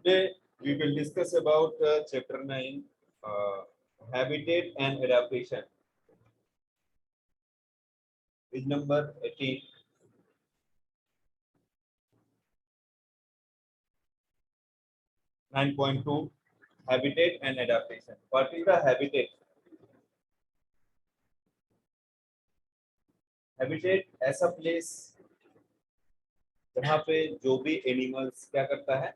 Today we will discuss about chapter 9, habitat and adaptation. Page number 18. Nine point two, habitat and adaptation. What is the habitat? Habitat ऐसा place जहाँ पे जो भी animals क्या करता है,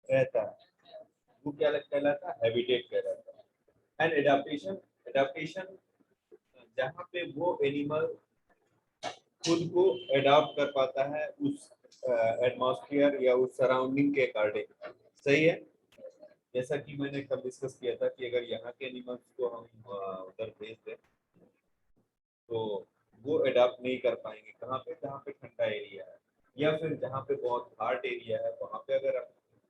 रहता है, वो क्या कहलाता है, हैबिटेट कहलाता है. एंड एडाप्टेशन, एडाप्टेशन जहाँ पे वो एनिमल खुद को एडॉप्ट कर पाता है उस एटमॉस्फेयर या उस सराउंडिंग के अकॉर्डिंग. सही है. जैसा कि मैंने कब डिस्कस किया था कि अगर यहाँ के एनिमल्स को हम उधर भेज दें तो वो एडॉप्ट नहीं कर पाएंगे. कहाँ पे? जहाँ पे ठंडा एरिया है या फिर जहाँ पे बहुत हार्ड एरिया है, वहाँ पे अगर हम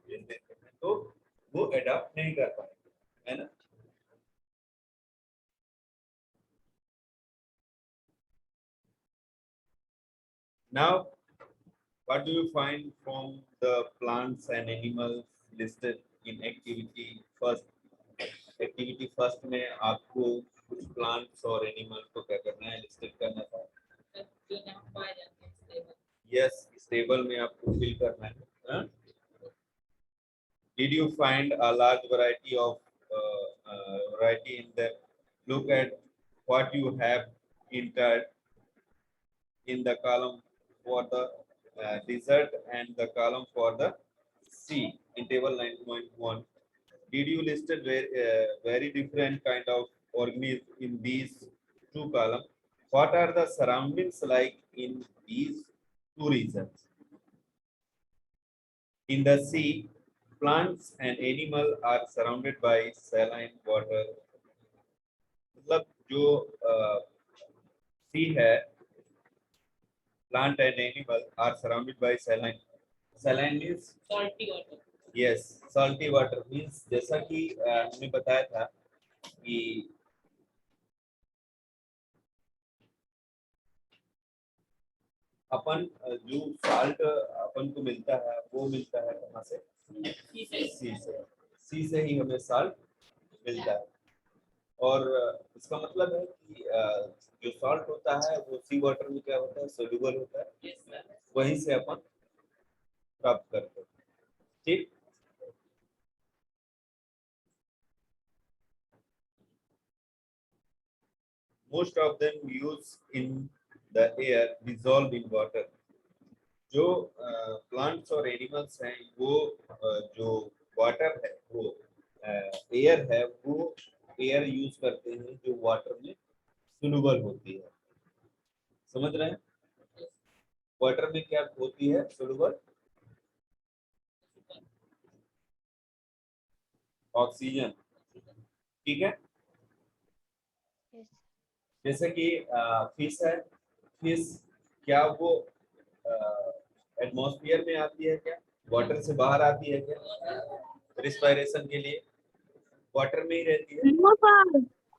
भेज देते हैं तो वो एडॉप्ट नहीं कर पाएंगे, है ना. Now, what do you find from the plants and animals listed in activity first? Activity first में आपको कुछ plants और animals को क्या करना है, listed करना था. Yes, stable में आपको fill करना है. हाँ? Did you find a large variety of variety in the? Look at what you have entered in the column for the desert and the column for the sea in table 9.1. Did you listed very different kind of organisms in these two columns? What are the surroundings like in these two regions? In the sea, plants and animals are surrounded by saline water. मतलब जो sea है, plant and animal are surrounded by saline. Saline means salty water. Yes, salty water means जैसा कि हमने बताया था कि अपन जो साल्ट अपन को मिलता है वो मिलता है कहाँ से? सी से ही हमें साल्ट मिलता है. और इसका मतलब है कि जो साल्ट होता है वो सी वाटर में क्या होता है, सोल्यूबल होता है. वहीं से अपन प्राप्त करते हैं. ठीक. Most of them use in the air dissolved in water. जो प्लांट्स और एनिमल्स हैं वो जो वाटर है वो एयर है वो एयर यूज करते हैं जो वाटर में सोलुबल होती है. समझ रहे हैं? वाटर में क्या होती है सोलुबल? ऑक्सीजन. ठीक है. जैसे कि फिश है. फिश क्या वो एटमॉस्फेयर में आती है क्या? वाटर से बाहर आती है क्या? रिस्पायरेशन के लिए वाटर में ही रहती है.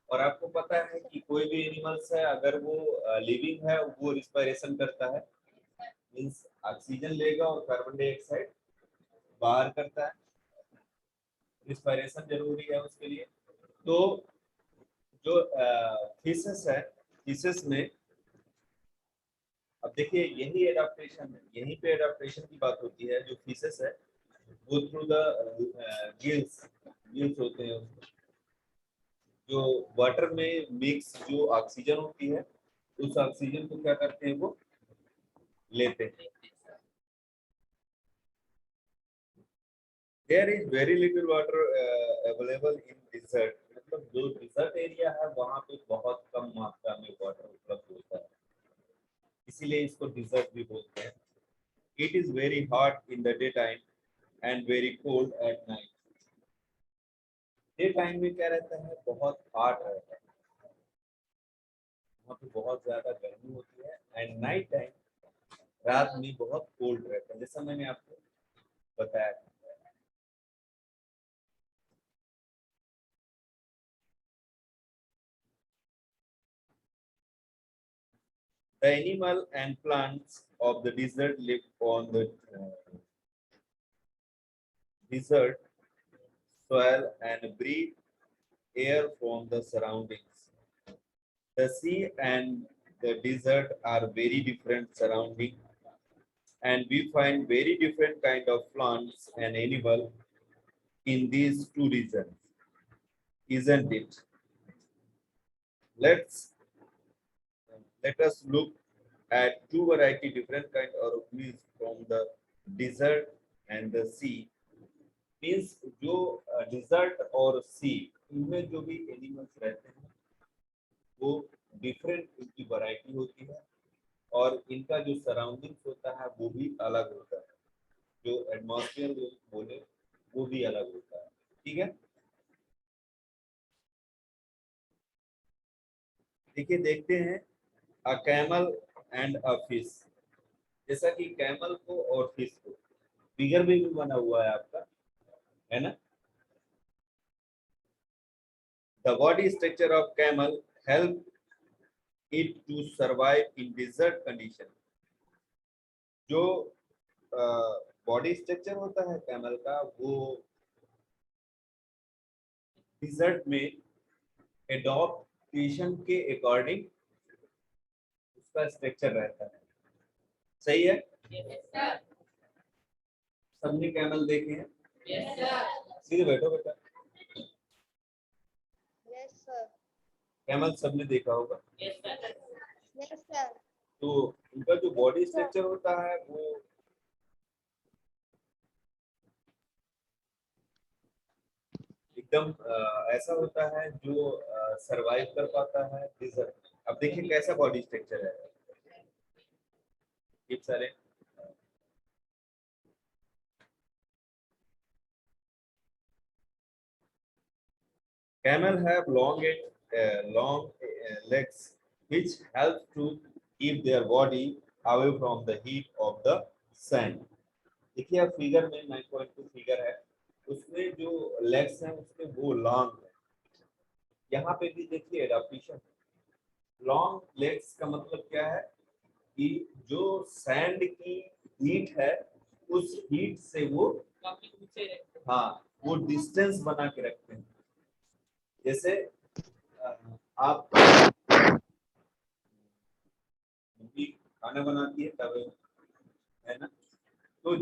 और आपको पता है कि कोई भी एनिमल्स है अगर वो लिविंग है वो रिस्पायरेशन करता है, मींस ऑक्सीजन लेगा और कार्बन डाइऑक्साइड बाहर करता है. रिस्पायरेशन जरूरी है उसके लिए. तो जो फिशेस है, फिशेस में अब देखिए यही एडाप्टेशन है, यहीं पे एडाप्टेशन की बात होती है. जो फिशेस है वो थ्रू द गिल्स, गिल्स होते हैं उसमें. जो वाटर में मिक्स जो ऑक्सीजन होती है उस ऑक्सीजन को क्या करते हैं, वो लेते हैं. There is very little water available in desert. मतलब जो डिजर्ट एरिया है वहाँ पे बहुत कम मात्रा में वाटर उपलब्ध होता है, इसीलिए इसको डिजर्ट भी बोलते हैं. It is very hot in the daytime and very cold at night. Day time में क्या रहता है, बहुत हॉट रहता है, वहाँ पे बहुत ज्यादा गर्मी होती है. एंड नाइट टाइम, रात में बहुत कोल्ड रहता है, जैसा मैंने आपको बताया. The animal and plants of the desert live on the desert soil and breathe air from the surroundings. The sea and the desert are very different surroundings, and we find very different kind of plants and animal in these two regions, isn't it? Let's let us look at two variety different kind of organisms from the desert and the sea. Means जो desert और sea इनमें जो भी animals रहते हैं वो different इनकी variety होती है और इनका जो सराउंडिंग्स होता है वो भी अलग होता है, जो एटमॉस्फेयर बोले वो भी अलग होता है। ठीक है, देखिए देखते हैं a camel and a fish. जैसा कि कैमल को और फिश को फिगर में भी बना हुआ है आपका, है ना। The body structure of camel help it to survive in desert condition. जो बॉडी स्ट्रक्चर होता है कैमल का वो डिजर्ट में एडॉप्टेशन के अकॉर्डिंग उसका स्ट्रक्चर रहता है। सही है, सबने कैमल देखे हैं? सीधे बैठो बेटा। कैमल सबने देखा होगा। तो उनका जो बॉडी स्ट्रक्चर होता है वो एकदम ऐसा होता है जो सरवाइव कर पाता है डिजर्ट। अब देखिए कैसा बॉडी स्ट्रक्चर है ये सारे। Camel have long legs which help to keep their body away from the heat of the sun. देखिए अब फिगर में 9.2 फिगर है, उसमें जो लेग्स हैं उसमें वो लॉन्ग है। यहाँ पे भी देखिए एडाप्टेशन, लॉन्ग लेग्स का मतलब क्या है कि जो सैंड की हीट है उस हीट से वो हाँ वो डिस्टेंस बना के रखते हैं। जैसे आप खाना बनाती है तवे, है ना, तो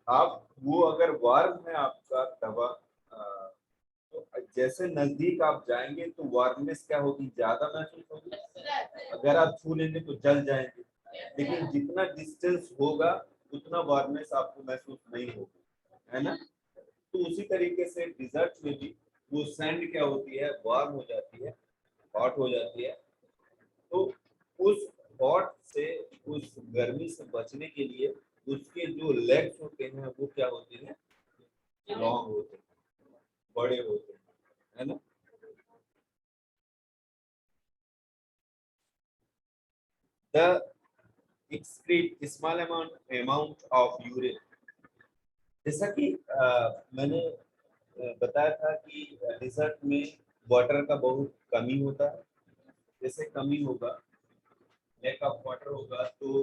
आप वो अगर वार्म है आपका तवा तो जैसे नजदीक आप जाएंगे तो वार्मनेस क्या होगी, ज्यादा महसूस होगी। अगर आप छू लेंगे तो जल जाएंगे, लेकिन जितना डिस्टेंस होगा उतना वार्मनेस आपको महसूस नहीं होगी, है ना। तो उसी तरीके से डिजर्ट में भी वो सैंड क्या होती है, वार्म हो जाती है, हॉट हो जाती है। तो उस हॉट से, उस गर्मी से बचने के लिए उसके जो लेग्स होते हैं वो क्या होते हैं, लॉन्ग होते हैं, बड़े होते हैं, है ना। The excrete small amount of urine। जैसा कि मैंने बताया था कि डिजर्ट में वाटर का बहुत कमी होता है। जैसे कमी होगा, लैक ऑफ वाटर होगा तो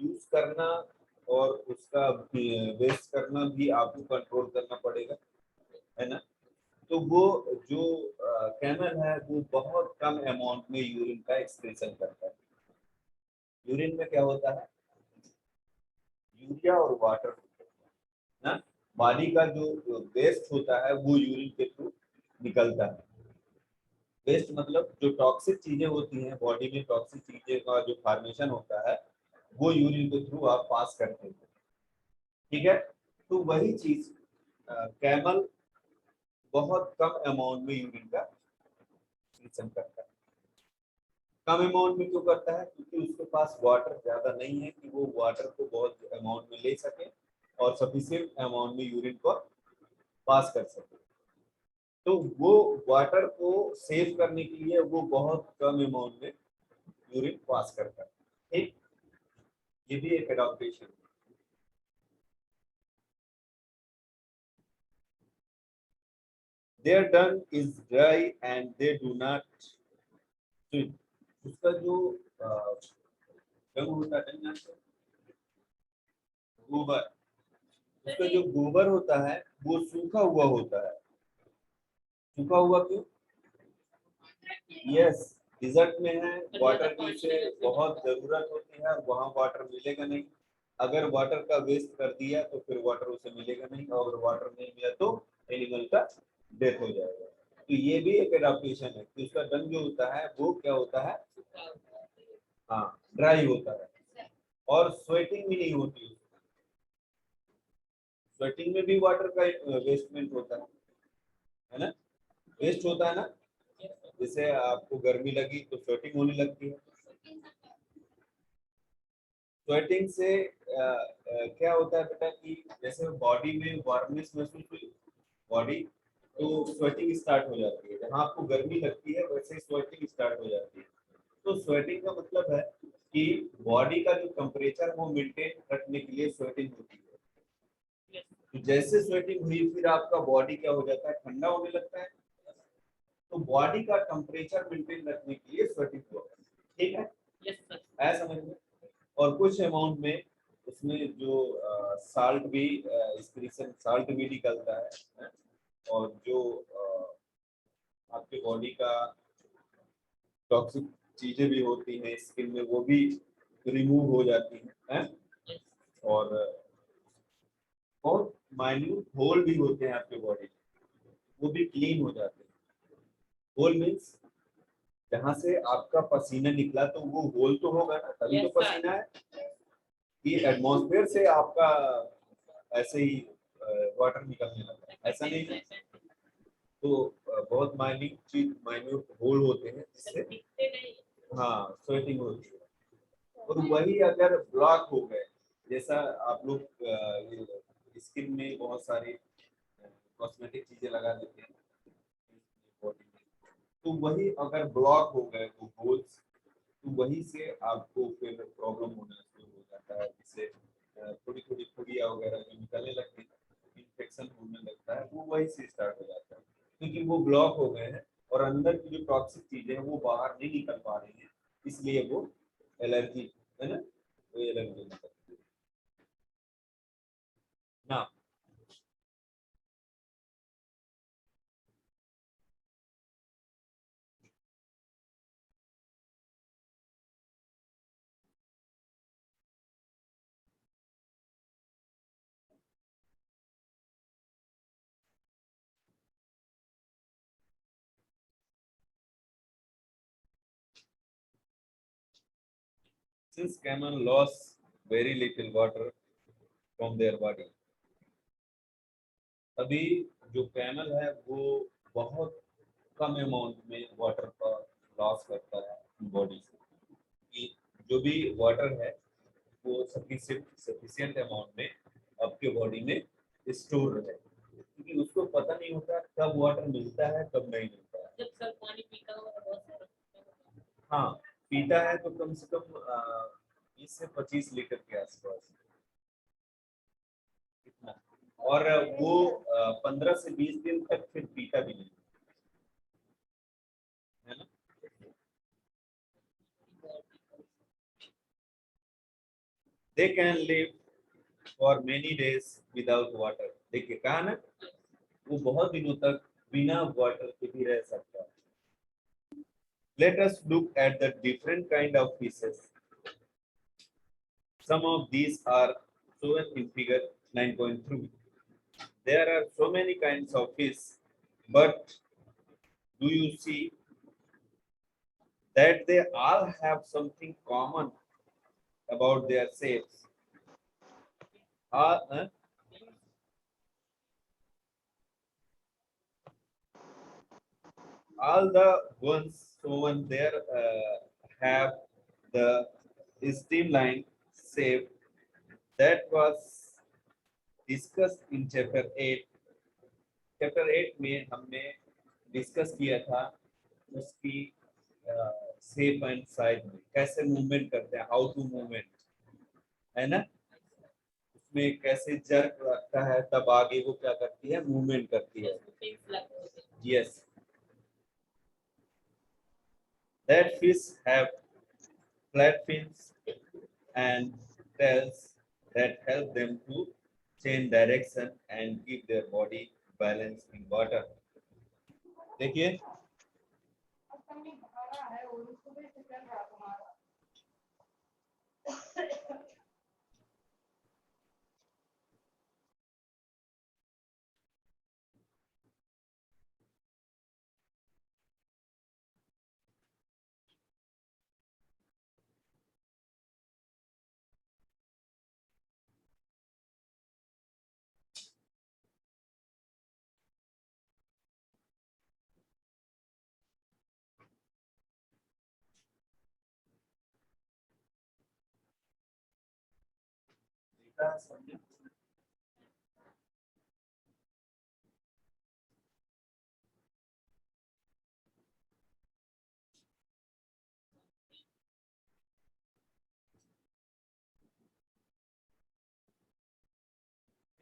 यूज करना और उसका वेस्ट करना भी आपको कंट्रोल करना पड़ेगा, है ना। तो वो जो कैमल है वो बहुत कम अमाउंट में यूरिन का एक्सक्रीशन करता है। यूरिन में क्या होता है, यूरिया और वाटर ना, बॉडी का जो वेस्ट होता है वो यूरिन के थ्रू निकलता है। वेस्ट मतलब जो टॉक्सिक चीजें होती हैं बॉडी में, टॉक्सिक चीजें का जो फॉर्मेशन होता है वो यूरिन के थ्रू आप पास करते हैं। ठीक है, तो वही चीज कैमल बहुत कम अमाउंट में यूरिन का एक्सक्रीशन करता है। कम अमाउंट में क्यों करता है, क्योंकि उसके पास वाटर ज्यादा नहीं है कि वो वाटर को बहुत अमाउंट में ले सके और सफिशिएंट अमाउंट में यूरिन को पास कर सके। तो वो वाटर को सेव करने के लिए वो बहुत कम अमाउंट में यूरिन पास करता है। ठीक, ये भी एक adaptation. Their dung is dry and they do not swim। उसका जो डंग होता है, गोबर, उसका जो गोबर होता है वो सूखा हुआ होता है। सूखा हुआ क्यों? यस, डिजर्ट में है, वाटर की से बहुत जरूरत होती है, वहाँ वाटर मिलेगा नहीं। अगर वाटर का वेस्ट कर दिया तो फिर वाटर उसे मिलेगा नहीं, और अगर वाटर नहीं मिला तो एनिमल का डेथ हो जाएगा। तो ये भी एक एडाप्टेशन है कि उसका रंग जो होता है वो क्या होता है, हाँ, ड्राई होता है, और स्वेटिंग भी नहीं होती। स्वेटिंग में भी वाटर का वेस्टमेंट होता है ना, वेस्ट होता है ना। जैसे आपको गर्मी लगी तो स्वेटिंग होने लगती है। स्वेटिंग से क्या होता है बेटा कि जैसे बॉडी में वार्मनेस महसूस हुई बॉडी, तो स्वेटिंग स्टार्ट हो जाती है। जहाँ आपको गर्मी लगती है वैसे स्वेटिंग स्टार्ट हो जाती है। तो स्वेटिंग का मतलब है कि बॉडी का जो टेम्परेचर वो मेंटेन रखने के लिए स्वेटिंग होती है। तो जैसे स्वेटिंग हुई फिर आपका बॉडी क्या हो जाता है, ठंडा होने लगता है। तो बॉडी का टेम्परेचर मेंटेन रखने के लिए स्वेटिंग होता है, ठीक है। है समझ में। और कुछ अमाउंट में उसमें जो साल्ट भी एक्सक्रीशन साल्ट भी निकलता है, और जो आपके बॉडी का टॉक्सिक चीजें भी होती हैं स्किन में वो भी रिमूव हो जाती हैं, और बहुत माइन्यूट होल भी होते हैं आपके बॉडी में, वो भी क्लीन हो जाते हैं। होल मीन्स जहाँ से आपका पसीना निकला तो वो होल तो होगा ना, तभी तो पसीना है। कि एटमॉस्फेयर से आपका ऐसे ही वाटर निकलने लगा है, ऐसा नहीं है। तो बहुत माइन्यूट चीज, माइन्यूट होल होते हैं जिससे हाँ स्वेटिंग होती है। और वही अगर ब्लॉक हो गए, जैसा आप लोग स्किन में बहुत सारी कॉस्मेटिक चीजें लगा देते हैं बॉडी में, तो वही अगर ब्लॉक हो गए वो होल्स, तो वही से आपको फिर प्रॉब्लम होना शुरू हो जाता है। जिससे थोड़ी थोड़ी फुड़िया वगैरह जो निकलने लगती है, इन्फेक्शन होने लगता है, वो वही से स्टार्ट हो जाता है। क्योंकि वो ब्लॉक हो गए हैं और अंदर की जो टॉक्सिक चीजें हैं वो बाहर नहीं निकल पा रही हैं, इसलिए वो एलर्जी है ना, वो एलर्जी निकलती है ना। Since camel lost very little water from their body, अभी जो कैमल है वो बहुत कम अमाउंट में वाटर का लॉस करता है बॉडी से। कि जो भी वाटर है वो सफिशिएंट अमाउंट में आपके बॉडी में स्टोर रहे, क्योंकि उसको पता नहीं होता कब वाटर मिलता है कब नहीं मिलता है। जब सर पानी पीता हो, हाँ, पीता है तो कम से कम 20 से 25 लीटर के आसपास इतना। और वो 15 से 20 दिन तक फिर पीता भी नहीं है ना। They can live for many days without water. देखिए कहा ना, वो बहुत दिनों तक बिना वाटर के भी रह सकता है। Let us look at the different kind of fishes. Some of these are shown in figure 9.3. There are so many kinds of fish, but do you see that they all have something common about their shapes? Uh, all the ones shown there have the streamline shape that was discussed in chapter 8. Chapter 8 में हमने discuss किया था उसकी shape and size में कैसे movement करते हैं, how to movement, है ना। उसमें कैसे जर्क लगता है तब आगे वो क्या करती है, मूवमेंट करती है। Yes, that fish have flat fins and tails that help them to change direction and keep their body balanced in water. देखिए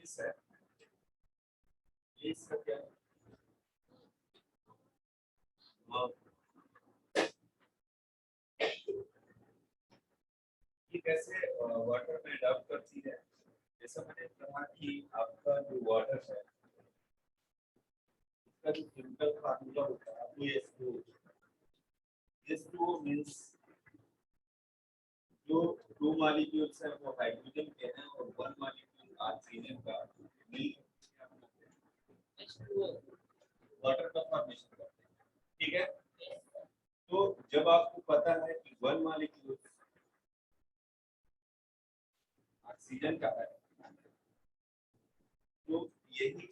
इस है इसका क्या ये कैसे वाटर में अडॉप्ट करती है। जैसा मैंने कहा कि आपका जो वाटर है इसका जो केमिकल फार्मूला होता है वो H2O मींस जो दो मॉलिक्यूल्स हैं वो हाइड्रोजन के हैं और वन मॉलिक्यूल ऑक्सीजन का मिलकर वाटर का फॉर्मेशन करते हैं। ठीक है, तो जब आपको पता है कि वन मॉलिक्यूल ऑक्सीजन का है तो यही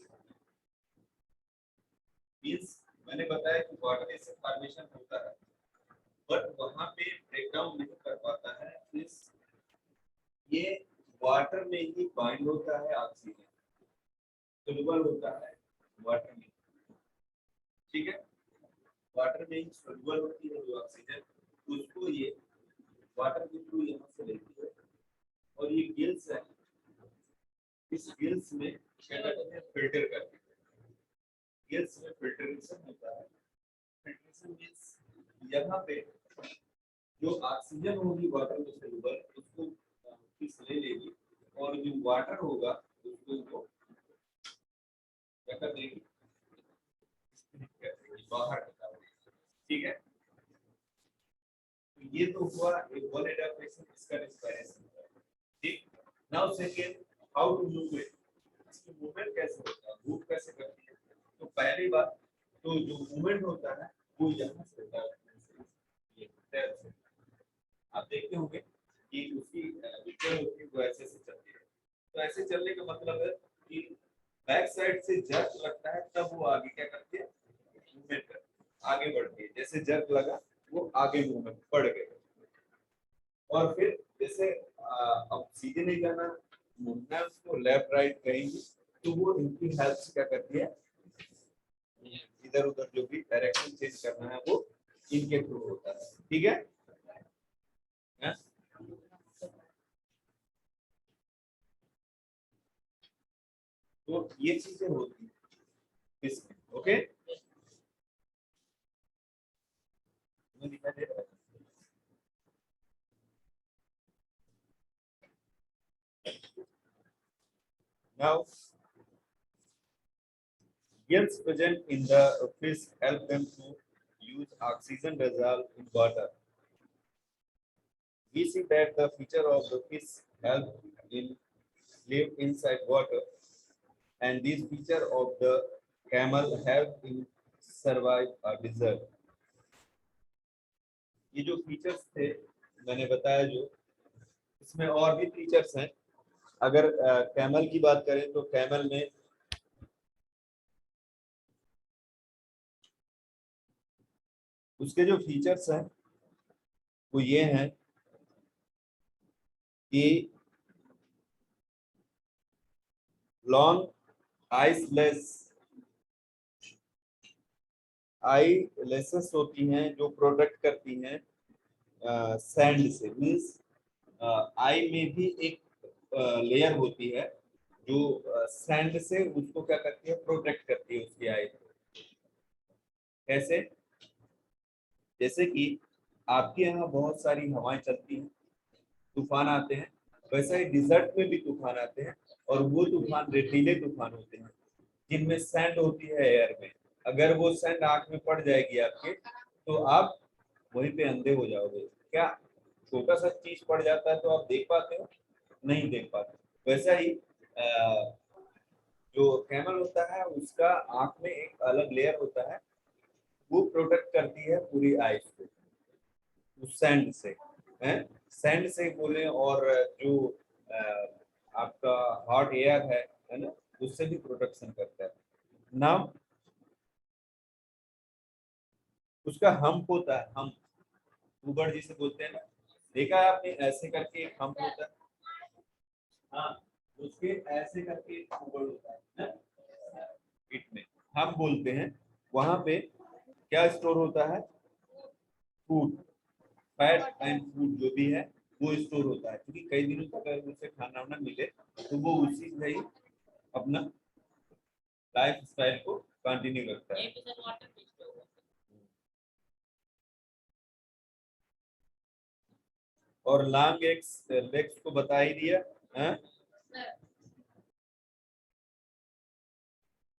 मींस मैंने बताया कि वाटर ऐसे फॉर्मेशन होता है बट वहां पे ब्रेकडाउन नहीं कर पाता है। इस ये वाटर में ही बाइंड होता है ऑक्सीजन, सोल्यूबल होता है वाटर में। ठीक है, वाटर में ही सोल्यूबल होती है जो ऑक्सीजन, उसको ये वाटर के थ्रू यहाँ से लेती है और ये गिल्स है, इस गिल्स में क्या करते हैं फिल्टर करते हैं। गिल्स में फिल्ट्रेशन होता है। फिल्ट्रेशन मींस यहाँ पे जो ऑक्सीजन होगी वाटर में सोल्यूबल उसको फिश ले लेगी और जो वाटर होगा उसको वो क्या कर देगी बाहर निकाल देगी। ठीक है, तो ये तो हुआ एक वन एडाप्टेशन, इसका रिस्पायरेशन। ठीक, now second how to move it, इसकी मूवमेंट कैसे होता है, मूव कैसे करती है। तो पहली बात तो जो मूवमेंट होता है वो यहाँ से होता है, ये पैर से। आप देखते होंगे कि उसकी विक्टर होती है वो ऐसे से चलती है। तो ऐसे चलने का मतलब है कि बैक साइड से जर्क लगता है तब वो आगे क्या करती है मूवमेंट करती है, आगे बढ़ती है। जैसे जर्क लगा वो आगे मूवमेंट बढ़ गए और फिर जैसे अब सीधे नहीं जाना, मुड़ना है उसको लेफ्ट राइट कहेंगे तो वो इनकी हेल्प से क्या करती है इधर उधर जो भी डायरेक्शन चेंज करना है वो इनके थ्रू होता है। ठीक है, तो ये चीजें होती है इसमें। ओके, दिखाई दे रहा है। Now, gills present in the fish help them to use oxygen dissolved in water. We see that the feature of the fish help in live inside water, and this feature of the camel help in survive a desert. ये जो features थे मैंने बताया, जो इसमें और भी features हैं। अगर कैमल की बात करें तो कैमल में उसके जो फीचर्स हैं वो ये हैं कि लॉन्ग आई लेसेस होती हैं जो प्रोटेक्ट करती हैं सैंड से। मींस आई में भी एक लेयर होती है जो सैंड से उसको क्या करती है प्रोटेक्ट करती है उसकी आई को। कैसे, जैसे कि आपके यहाँ बहुत सारी हवाएं चलती हैं, तूफान आते हैं, वैसा ही डिजर्ट में भी तूफान आते हैं और वो तूफान रेतीले तूफान होते हैं जिनमें सैंड होती है एयर में। अगर वो सैंड आंख में पड़ जाएगी आपके तो आप वहीं पे अंधे हो जाओगे। क्या छोटा सा चीज पड़ जाता है तो आप देख पाते हो? नहीं देख पाते। वैसा ही जो कैमल होता है उसका आंख में एक अलग लेयर होता है, वो प्रोटेक्ट करती है पूरी आईज को उस सैंड से, हैं? सैंड से बोले और जो आपका हॉट एयर है ना, उससे भी प्रोटेक्शन करता है ना। उसका हम्प होता है, हम ऊबर जिसे बोलते हैं ना, देखा है आपने? ऐसे करके एक हम्प होता है, हाँ, उसके ऐसे करके एक ऊबर होता है ना? पीठ में हम बोलते हैं। वहां पे क्या स्टोर होता है? फूड, फैट एंड फूड जो भी है वो स्टोर होता है, क्योंकि कई दिनों तक अगर उसे खाना वाना मिले तो वो उसी से ही अपना लाइफ स्टाइल को कंटिन्यू रखता है। और लॉन्ग एक्स लेग्स को बता ही दिया है।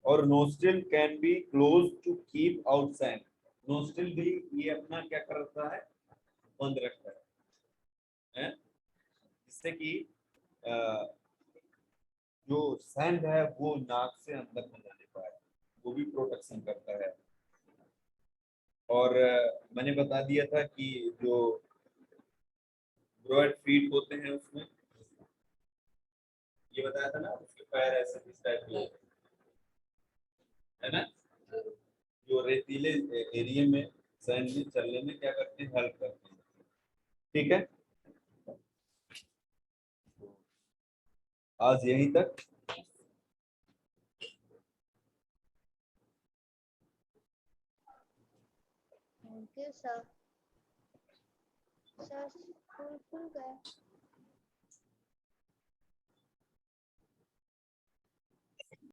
और nostril can be close to keep out sand. Nostril भी ये अपना क्या करता है? बंद रखता है, जिससे कि जो सैंड है वो नाक से अंदर न जाने पाए, वो भी प्रोटेक्शन करता है। और मैंने बता दिया था कि जो ब्रॉड फीट होते हैं उसमें, ये बताया था ना, उसके पैर ऐसे इस टाइप के होते हैं, है ना? जो रेतीले एरिया में सैंड में चलने में क्या करते हैं? हेल्प करते हैं। ठीक है, आज यहीं तक। Thank you sir. Sir school खुल गए?